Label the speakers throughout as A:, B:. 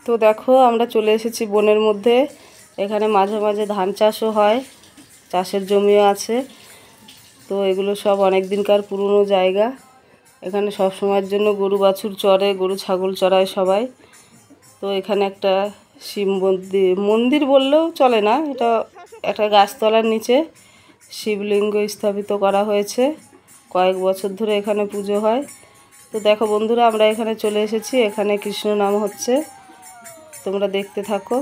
A: তো দেখো আমরা চলে এসেছি বনের মধ্যে। এখানে মাঝে মাঝে ধান চাষও হয়, চাষের জমিও আছে। তো এগুলো সব অনেক দিনকার পুরনো জায়গা। এখানে সব সময়ের জন্য গরু বাছুর চড়ে, গরু ছাগল চড়ায় সবাই। তো এখানে একটা শিব মন্দির বললেও চলে না, এটা একটা গাছতলার নিচে শিবলিঙ্গ স্থাপিত করা হয়েছে। কয়েক বছর ধরে এখানে পুজো হয়। তো দেখো বন্ধুরা, আমরা এখানে চলে এসেছি। এখানে কৃষ্ণ নাম হচ্ছে, তোমরা দেখতে থাকো।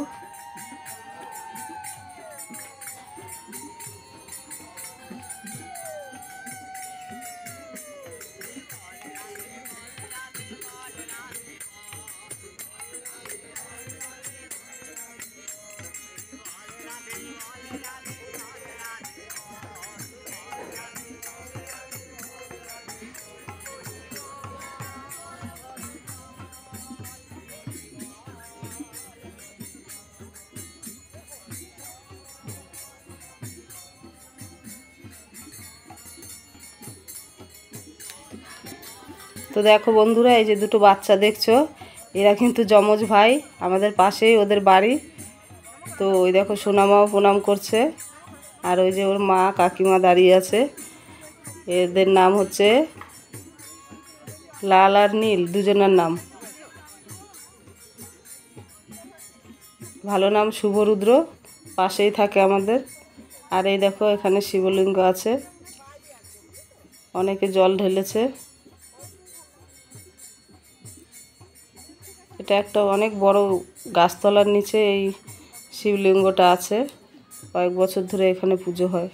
A: তো দেখো বন্ধুরা, এই যে দুটো বাচ্চা দেখছো, এরা কিন্তু যমজ ভাই, আমাদের পাশেই ওদের বাড়ি। তো ওই দেখো সোনামাও প্রণাম করছে, আর ওই যে ওর মা কাকিমা দাঁড়িয়ে আছে। এদের নাম হচ্ছে লাল আর নীল, দুজনের নাম। ভালো নাম শুভরুদ্র, পাশেই থাকে আমাদের। আর এই দেখো এখানে শিবলিঙ্গ আছে, অনেকে জল ঢেলেছে। এটা একটা অনেক বড় গাছতলার নিচে এই শিবলিঙ্গটা আছে। কয়েক বছর ধরে এখানে পুজো হয়।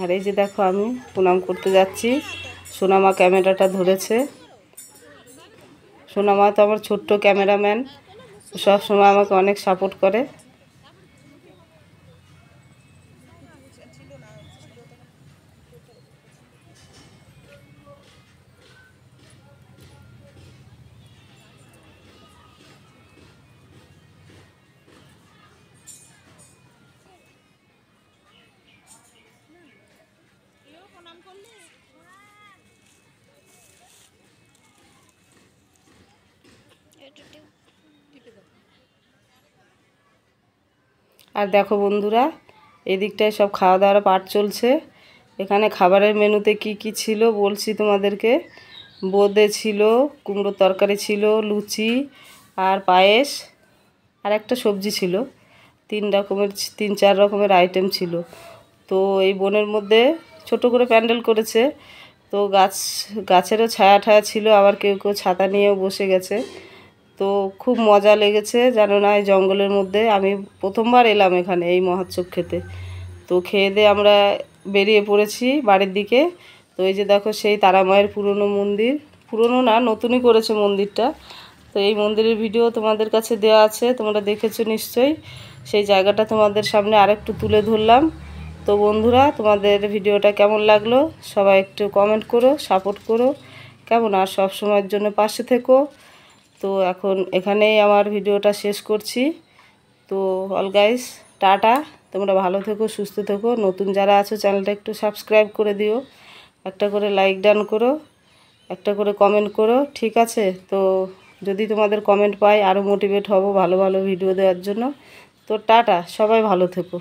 A: আর এই যে দেখো আমি প্রণাম করতে যাচ্ছি, সোনামা ক্যামেরাটা ধরেছে। সোনামা তো আমার ছোট্ট ক্যামেরাম্যান, সব সময় আমাকে অনেক সাপোর্ট করে। আর দেখো বন্ধুরা, এদিকটায় সব খাওয়া দাওয়ার পাট চলছে। এখানে খাবারের মেনুতে কি কি ছিল বলছি তোমাদেরকে। বোঁদে ছিল, কুমড়োর তরকারি ছিল, লুচি আর পায়েস, আর একটা সবজি ছিল। 3-4 রকমের আইটেম ছিল। তো এই বনের মধ্যে ছোট করে প্যান্ডেল করেছে। তো গাছেরও ছায়া ঠায়া ছিল, আবার কেউ কেউ ছাতা নিয়েও বসে গেছে। তো খুব মজা লেগেছে, জানো না, এই জঙ্গলের মধ্যে আমি প্রথমবার এলাম এখানে এই মহোৎসব খেতে। তো খেয়ে দিয়ে আমরা বেরিয়ে পড়েছি বাড়ির দিকে। তো এই যে দেখো সেই তারামায়ের পুরনো মন্দির, পুরনো না, নতুনই করেছে মন্দিরটা। তো এই মন্দিরের ভিডিও তোমাদের কাছে দেওয়া আছে, তোমরা দেখেছো নিশ্চয়ই। সেই জায়গাটা তোমাদের সামনে আরেকটু তুলে ধরলাম। তো বন্ধুরা, তোমাদের ভিডিওটা কেমন লাগলো সবাই একটু কমেন্ট করো, সাপোর্ট করো কেমন, আর সব সময়ের জন্য পাশে থেকো। তো এখন এখানেই আমার ভিডিওটা শেষ করছি। তো অল গাইস, টাটা। তোমরা ভালো থেকো, সুস্থ থেকো। নতুন যারা আছো চ্যানেলটা একটু সাবস্ক্রাইব করে দিও, একটা করে লাইক ডান করো, একটা করে কমেন্ট করো, ঠিক আছে? তো যদি তোমাদের কমেন্ট পাই আরও মোটিভেট হব ভালো ভালো ভিডিও দেওয়ার জন্য। তো টাটা, সবাই ভালো থেকো।